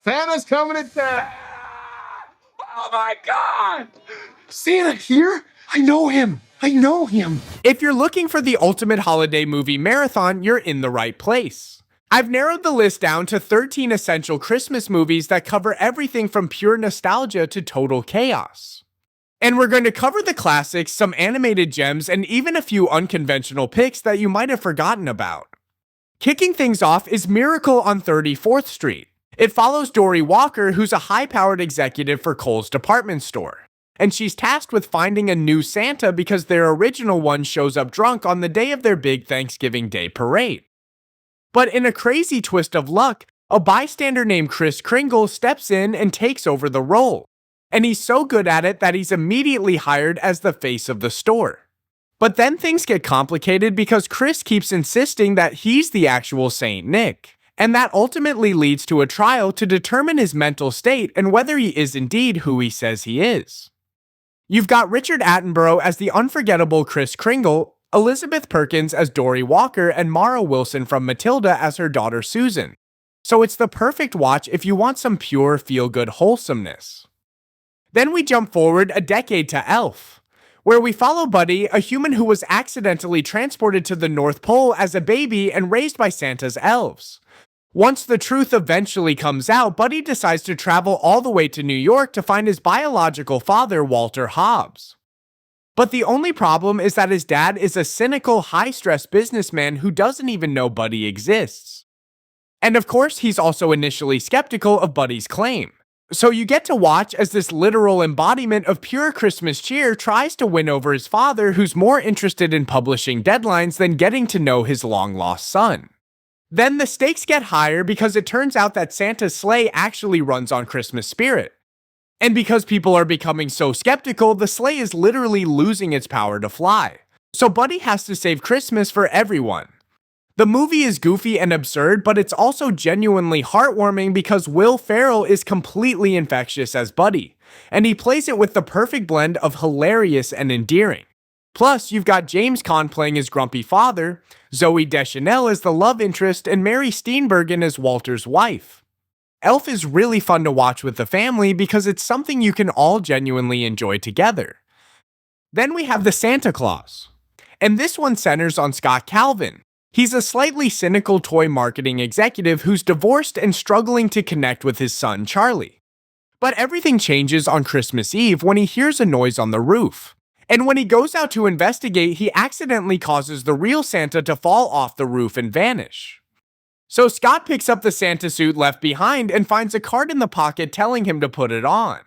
Santa's coming to town. Oh my God! Santa here? I know him. I know him. If you're looking for the ultimate holiday movie marathon, you're in the right place. I've narrowed the list down to 13 essential Christmas movies that cover everything from pure nostalgia to total chaos. And we're going to cover the classics, some animated gems, and even a few unconventional picks that you might have forgotten about. Kicking things off is Miracle on 34th Street. It follows Dory Walker, who's a high-powered executive for Kohl's department store. And she's tasked with finding a new Santa because their original one shows up drunk on the day of their big Thanksgiving Day parade. But in a crazy twist of luck, a bystander named Kris Kringle steps in and takes over the role. And he's so good at it that he's immediately hired as the face of the store. But then things get complicated because Kris keeps insisting that he's the actual Saint Nick. And that ultimately leads to a trial to determine his mental state and whether he is indeed who he says he is. You've got Richard Attenborough as the unforgettable Kris Kringle, Elizabeth Perkins as Dory Walker, and Mara Wilson from Matilda as her daughter Susan. So it's the perfect watch if you want some pure feel-good wholesomeness. Then we jump forward a decade to Elf, where we follow Buddy, a human who was accidentally transported to the North Pole as a baby and raised by Santa's elves. Once the truth eventually comes out, Buddy decides to travel all the way to New York to find his biological father, Walter Hobbs. But the only problem is that his dad is a cynical, high-stress businessman who doesn't even know Buddy exists. And of course, he's also initially skeptical of Buddy's claim. So you get to watch as this literal embodiment of pure Christmas cheer tries to win over his father, who's more interested in publishing deadlines than getting to know his long-lost son. Then the stakes get higher because it turns out that Santa's sleigh actually runs on Christmas spirit. And because people are becoming so skeptical, the sleigh is literally losing its power to fly. So Buddy has to save Christmas for everyone. The movie is goofy and absurd, but it's also genuinely heartwarming because Will Ferrell is completely infectious as Buddy, and he plays it with the perfect blend of hilarious and endearing. Plus, you've got James Caan playing his grumpy father, Zooey Deschanel as the love interest, and Mary Steenburgen as Walter's wife. Elf is really fun to watch with the family because it's something you can all genuinely enjoy together. Then we have the Santa Claus, and this one centers on Scott Calvin. He's a slightly cynical toy marketing executive who's divorced and struggling to connect with his son Charlie. But everything changes on Christmas Eve when he hears a noise on the roof. And when he goes out to investigate, he accidentally causes the real Santa to fall off the roof and vanish. So Scott picks up the Santa suit left behind and finds a card in the pocket telling him to put it on.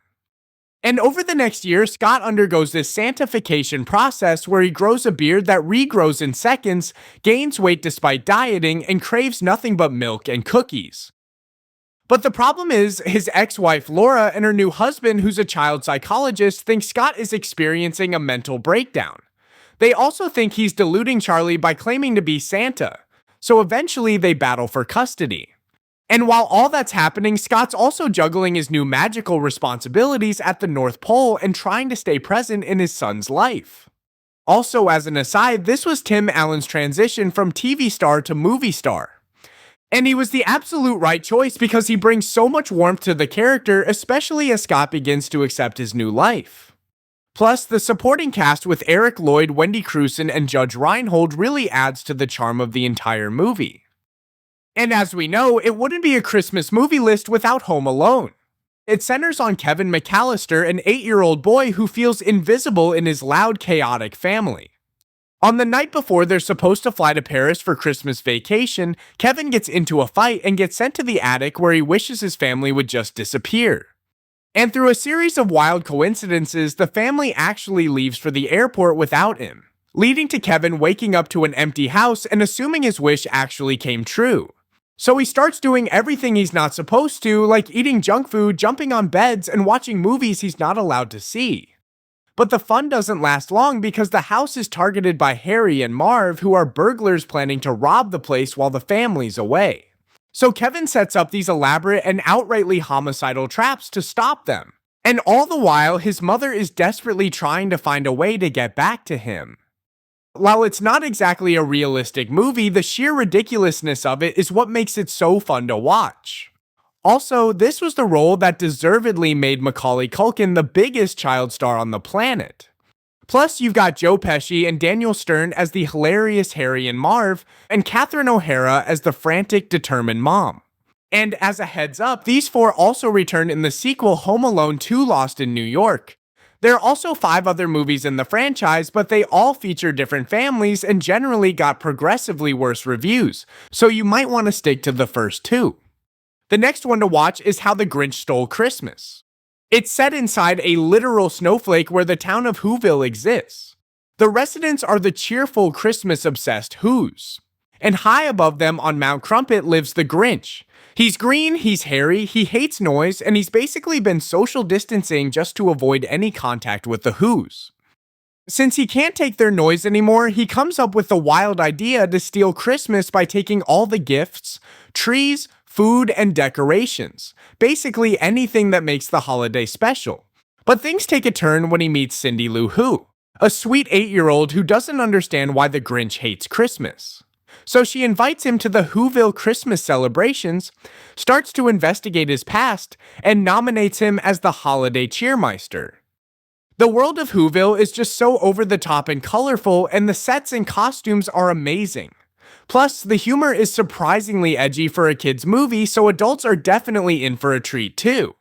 And over the next year, Scott undergoes this Santification process where he grows a beard that regrows in seconds, gains weight despite dieting, and craves nothing but milk and cookies. But the problem is, his ex-wife Laura and her new husband, who's a child psychologist, think Scott is experiencing a mental breakdown. They also think he's deluding Charlie by claiming to be Santa, so eventually they battle for custody. And while all that's happening, Scott's also juggling his new magical responsibilities at the North Pole and trying to stay present in his son's life. Also, as an aside, this was Tim Allen's transition from TV star to movie star. And he was the absolute right choice because he brings so much warmth to the character, especially as Scott begins to accept his new life. Plus, the supporting cast with Eric Lloyd, Wendy Crewson, and Judge Reinhold really adds to the charm of the entire movie. And as we know, it wouldn't be a Christmas movie list without Home Alone. It centers on Kevin McAllister, an 8-year-old boy who feels invisible in his loud, chaotic family. On the night before they're supposed to fly to Paris for Christmas vacation, Kevin gets into a fight and gets sent to the attic where he wishes his family would just disappear. And through a series of wild coincidences, the family actually leaves for the airport without him, leading to Kevin waking up to an empty house and assuming his wish actually came true. So he starts doing everything he's not supposed to, like eating junk food, jumping on beds, and watching movies he's not allowed to see. But the fun doesn't last long because the house is targeted by Harry and Marv, who are burglars planning to rob the place while the family's away. So Kevin sets up these elaborate and outrightly homicidal traps to stop them. And all the while, his mother is desperately trying to find a way to get back to him. While it's not exactly a realistic movie, the sheer ridiculousness of it is what makes it so fun to watch. Also, this was the role that deservedly made Macaulay Culkin the biggest child star on the planet. Plus, you've got Joe Pesci and Daniel Stern as the hilarious Harry and Marv, and Catherine O'Hara as the frantic, determined mom. And as a heads up, these four also return in the sequel Home Alone 2 Lost in New York. There are also 5 other movies in the franchise, but they all feature different families and generally got progressively worse reviews, so you might want to stick to the first 2. The next one to watch is How the Grinch Stole Christmas. It's set inside a literal snowflake where the town of Whoville exists. The residents are the cheerful, Christmas-obsessed Whos. And high above them on Mount Crumpet lives the Grinch. He's green, he's hairy, he hates noise, and he's basically been social distancing just to avoid any contact with the Whos. Since he can't take their noise anymore, he comes up with the wild idea to steal Christmas by taking all the gifts, trees, food, and decorations. Basically anything that makes the holiday special. But things take a turn when he meets Cindy Lou Who, a sweet 8-year-old who doesn't understand why the Grinch hates Christmas. So she invites him to the Whoville Christmas celebrations, starts to investigate his past, and nominates him as the holiday cheermeister. The world of Whoville is just so over the top and colorful, and the sets and costumes are amazing. Plus, the humor is surprisingly edgy for a kid's movie, so adults are definitely in for a treat too.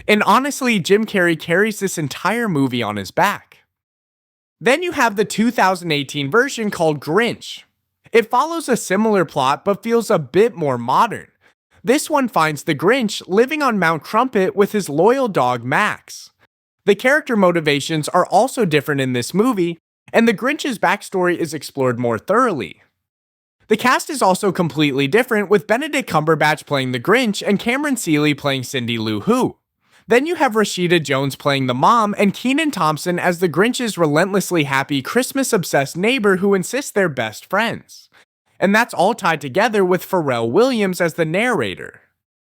And honestly, Jim Carrey carries this entire movie on his back. Then you have the 2018 version called Grinch. It follows a similar plot but feels a bit more modern. This one finds the Grinch living on Mount Crumpet with his loyal dog Max. The character motivations are also different in this movie, and the Grinch's backstory is explored more thoroughly. The cast is also completely different, with Benedict Cumberbatch playing the Grinch and Cameron Seeley playing Cindy Lou Who. Then you have Rashida Jones playing the mom and Kenan Thompson as the Grinch's relentlessly happy, Christmas-obsessed neighbor who insists they're best friends. And that's all tied together with Pharrell Williams as the narrator.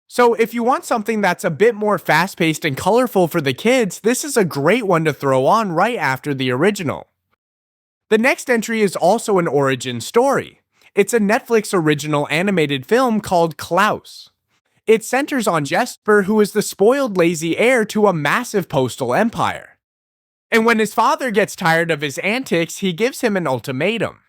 So if you want something that's a bit more fast-paced and colorful for the kids, this is a great one to throw on right after the original. The next entry is also an origin story. It's a Netflix original animated film called Klaus. It centers on Jesper, who is the spoiled lazy heir to a massive postal empire. And when his father gets tired of his antics, he gives him an ultimatum.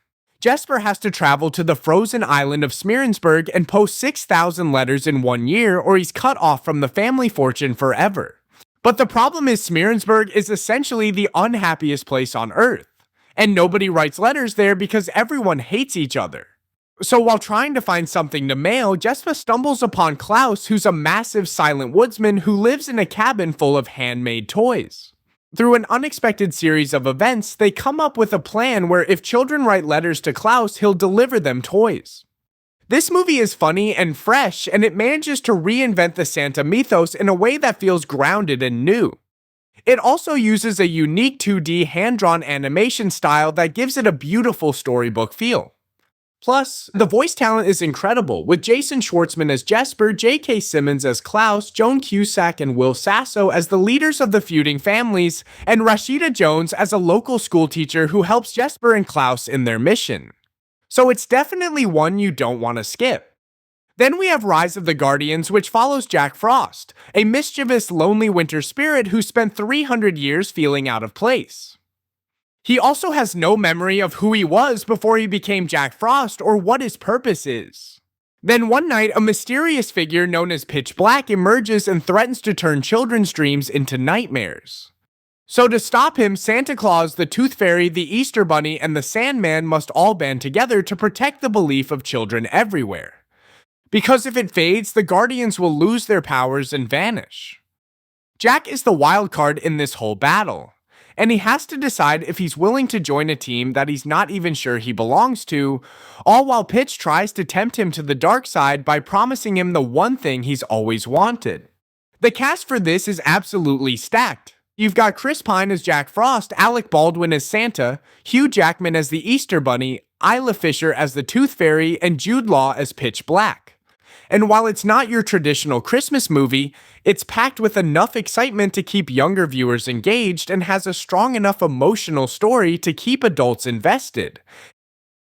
Jesper has to travel to the frozen island of Smearensburg and post 6,000 letters in 1 year, or he's cut off from the family fortune forever. But the problem is Smearensburg is essentially the unhappiest place on Earth, and nobody writes letters there because everyone hates each other. So while trying to find something to mail, Jesper stumbles upon Klaus, who's a massive silent woodsman who lives in a cabin full of handmade toys. Through an unexpected series of events, they come up with a plan where if children write letters to Klaus, he'll deliver them toys. This movie is funny and fresh, and it manages to reinvent the Santa mythos in a way that feels grounded and new. It also uses a unique 2D hand-drawn animation style that gives it a beautiful storybook feel. Plus, the voice talent is incredible, with Jason Schwartzman as Jesper, J.K. Simmons as Klaus, Joan Cusack and Will Sasso as the leaders of the feuding families, and Rashida Jones as a local schoolteacher who helps Jesper and Klaus in their mission. So it's definitely one you don't want to skip. Then we have Rise of the Guardians, which follows Jack Frost, a mischievous, lonely winter spirit who spent 300 years feeling out of place. He also has no memory of who he was before he became Jack Frost or what his purpose is. Then one night, a mysterious figure known as Pitch Black emerges and threatens to turn children's dreams into nightmares. So to stop him, Santa Claus, the Tooth Fairy, the Easter Bunny, and the Sandman must all band together to protect the belief of children everywhere. Because if it fades, the Guardians will lose their powers and vanish. Jack is the wild card in this whole battle, and he has to decide if he's willing to join a team that he's not even sure he belongs to, all while Pitch tries to tempt him to the dark side by promising him the one thing he's always wanted. The cast for this is absolutely stacked. You've got Chris Pine as Jack Frost, Alec Baldwin as Santa, Hugh Jackman as the Easter Bunny, Isla Fisher as the Tooth Fairy, and Jude Law as Pitch Black. And while it's not your traditional Christmas movie, it's packed with enough excitement to keep younger viewers engaged and has a strong enough emotional story to keep adults invested.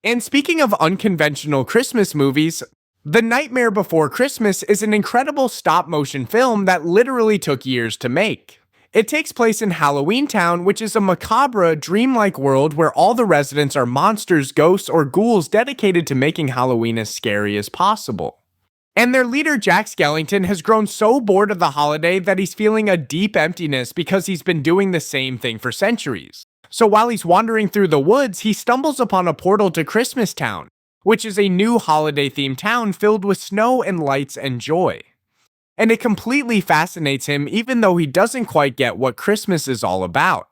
And speaking of unconventional Christmas movies, The Nightmare Before Christmas is an incredible stop-motion film that literally took years to make. It takes place in Halloween Town, which is a macabre, dreamlike world where all the residents are monsters, ghosts, or ghouls dedicated to making Halloween as scary as possible. And their leader, Jack Skellington, has grown so bored of the holiday that he's feeling a deep emptiness because he's been doing the same thing for centuries. So while he's wandering through the woods, he stumbles upon a portal to Christmas Town, which is a new holiday-themed town filled with snow and lights and joy. And it completely fascinates him even though he doesn't quite get what Christmas is all about.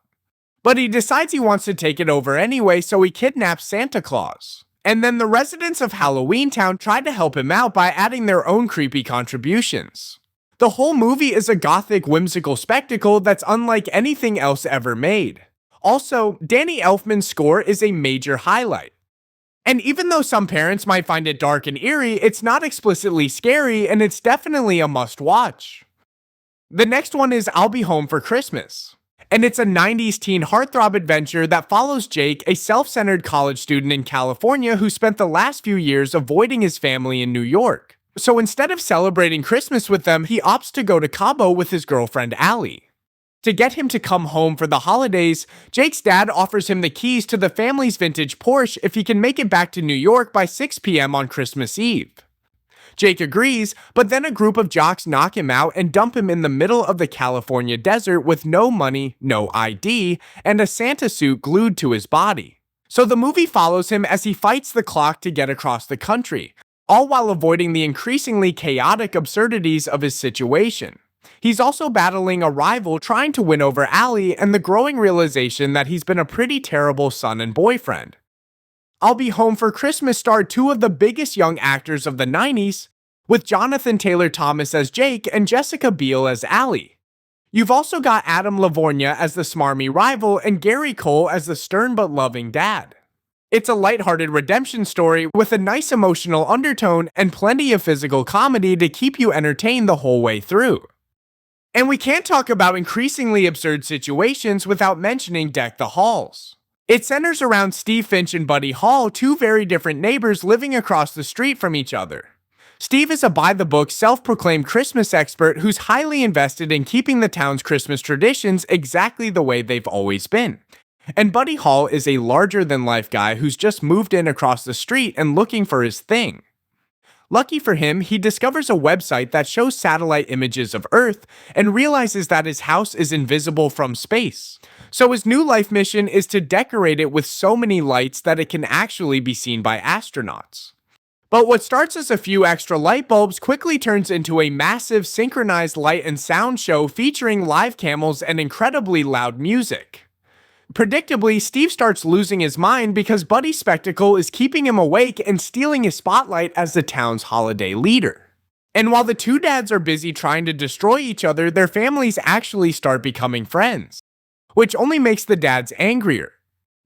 But he decides he wants to take it over anyway, so he kidnaps Santa Claus. And then the residents of Halloween Town try to help him out by adding their own creepy contributions. The whole movie is a gothic, whimsical spectacle that's unlike anything else ever made. Also, Danny Elfman's score is a major highlight. And even though some parents might find it dark and eerie, it's not explicitly scary and it's definitely a must-watch. The next one is I'll Be Home for Christmas. And it's a 90s teen heartthrob adventure that follows Jake, a self-centered college student in California who spent the last few years avoiding his family in New York. So instead of celebrating Christmas with them, he opts to go to Cabo with his girlfriend Allie. To get him to come home for the holidays, Jake's dad offers him the keys to the family's vintage Porsche if he can make it back to New York by 6 p.m. on Christmas Eve. Jake agrees, but then a group of jocks knock him out and dump him in the middle of the California desert with no money, no ID, and a Santa suit glued to his body. So the movie follows him as he fights the clock to get across the country, all while avoiding the increasingly chaotic absurdities of his situation. He's also battling a rival trying to win over Allie and the growing realization that he's been a pretty terrible son and boyfriend. I'll Be Home for Christmas starred two of the biggest young actors of the 90s, with Jonathan Taylor Thomas as Jake and Jessica Biel as Allie. You've also got Adam Lavorgna as the smarmy rival and Gary Cole as the stern but loving dad. It's a lighthearted redemption story with a nice emotional undertone and plenty of physical comedy to keep you entertained the whole way through. And we can't talk about increasingly absurd situations without mentioning Deck the Halls. It centers around Steve Finch and Buddy Hall, two very different neighbors living across the street from each other. Steve is a by-the-book, self-proclaimed Christmas expert who's highly invested in keeping the town's Christmas traditions exactly the way they've always been. And Buddy Hall is a larger-than-life guy who's just moved in across the street and looking for his thing. Lucky for him, he discovers a website that shows satellite images of Earth and realizes that his house is invisible from space. So his new life mission is to decorate it with so many lights that it can actually be seen by astronauts. But what starts as a few extra light bulbs quickly turns into a massive synchronized light and sound show featuring live camels and incredibly loud music. Predictably, Steve starts losing his mind because Buddy's spectacle is keeping him awake and stealing his spotlight as the town's holiday leader. And while the two dads are busy trying to destroy each other, their families actually start becoming friends, which only makes the dads angrier.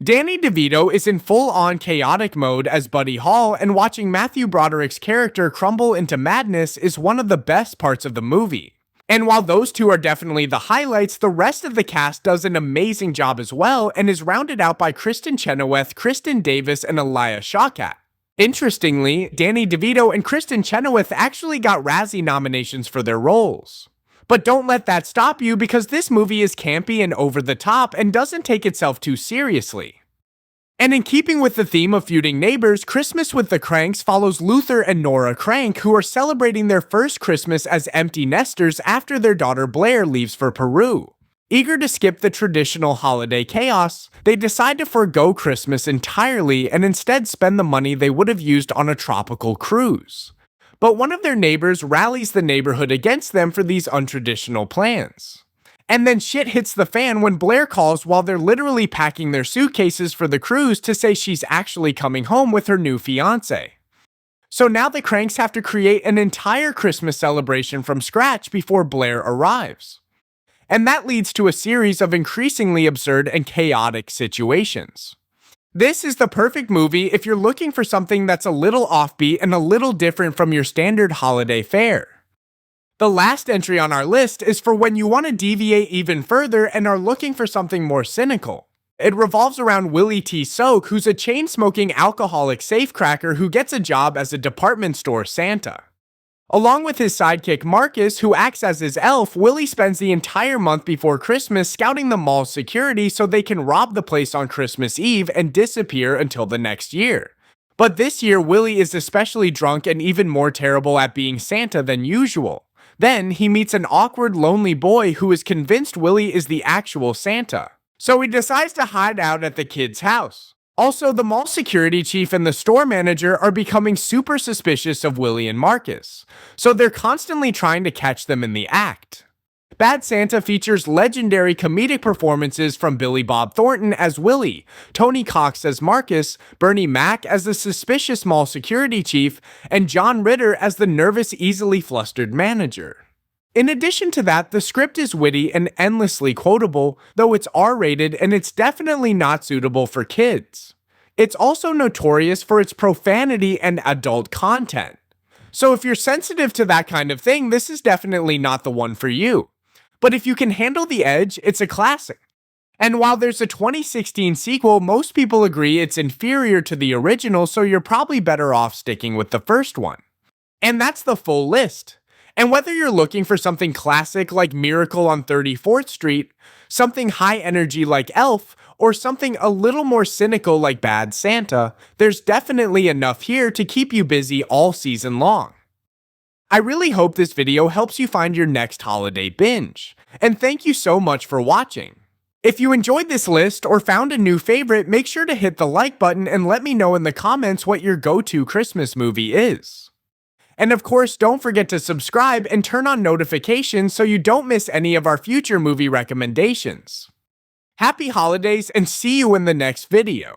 Danny DeVito is in full-on chaotic mode as Buddy Hall, and watching Matthew Broderick's character crumble into madness is one of the best parts of the movie. And while those two are definitely the highlights, the rest of the cast does an amazing job as well and is rounded out by Kristen Chenoweth, Kristen Davis, and Elia Shawkat. Interestingly, Danny DeVito and Kristen Chenoweth actually got Razzie nominations for their roles. But don't let that stop you because this movie is campy and over the top and doesn't take itself too seriously. And in keeping with the theme of feuding neighbors, Christmas with the Cranks follows Luther and Nora Crank, who are celebrating their first Christmas as empty nesters after their daughter Blair leaves for Peru. Eager to skip the traditional holiday chaos, they decide to forgo Christmas entirely and instead spend the money they would have used on a tropical cruise. But one of their neighbors rallies the neighborhood against them for these untraditional plans. And then shit hits the fan when Blair calls while they're literally packing their suitcases for the cruise to say she's actually coming home with her new fiancé. So now the Cranks have to create an entire Christmas celebration from scratch before Blair arrives. And that leads to a series of increasingly absurd and chaotic situations. This is the perfect movie if you're looking for something that's a little offbeat and a little different from your standard holiday fare. The last entry on our list is for when you want to deviate even further and are looking for something more cynical. It revolves around Willie T. Soak, who's a chain-smoking alcoholic safecracker who gets a job as a department store Santa. Along with his sidekick Marcus, who acts as his elf, Willie spends the entire month before Christmas scouting the mall's security so they can rob the place on Christmas Eve and disappear until the next year. But this year, Willie is especially drunk and even more terrible at being Santa than usual. Then, he meets an awkward, lonely boy who is convinced Willie is the actual Santa. So he decides to hide out at the kid's house. Also, the mall security chief and the store manager are becoming super suspicious of Willie and Marcus, so they're constantly trying to catch them in the act. Bad Santa features legendary comedic performances from Billy Bob Thornton as Willie, Tony Cox as Marcus, Bernie Mac as the suspicious mall security chief, and John Ritter as the nervous, easily flustered manager. In addition to that, the script is witty and endlessly quotable, though it's R-rated and it's definitely not suitable for kids. It's also notorious for its profanity and adult content. So if you're sensitive to that kind of thing, this is definitely not the one for you. But if you can handle the edge, it's a classic. And while there's a 2016 sequel, most people agree it's inferior to the original, so you're probably better off sticking with the first one. And that's the full list. And whether you're looking for something classic like Miracle on 34th Street, something high energy like Elf, or something a little more cynical like Bad Santa, there's definitely enough here to keep you busy all season long. I really hope this video helps you find your next holiday binge, and thank you so much for watching. If you enjoyed this list or found a new favorite, make sure to hit the like button and let me know in the comments what your go-to Christmas movie is. And of course, don't forget to subscribe and turn on notifications so you don't miss any of our future movie recommendations. Happy holidays and see you in the next video.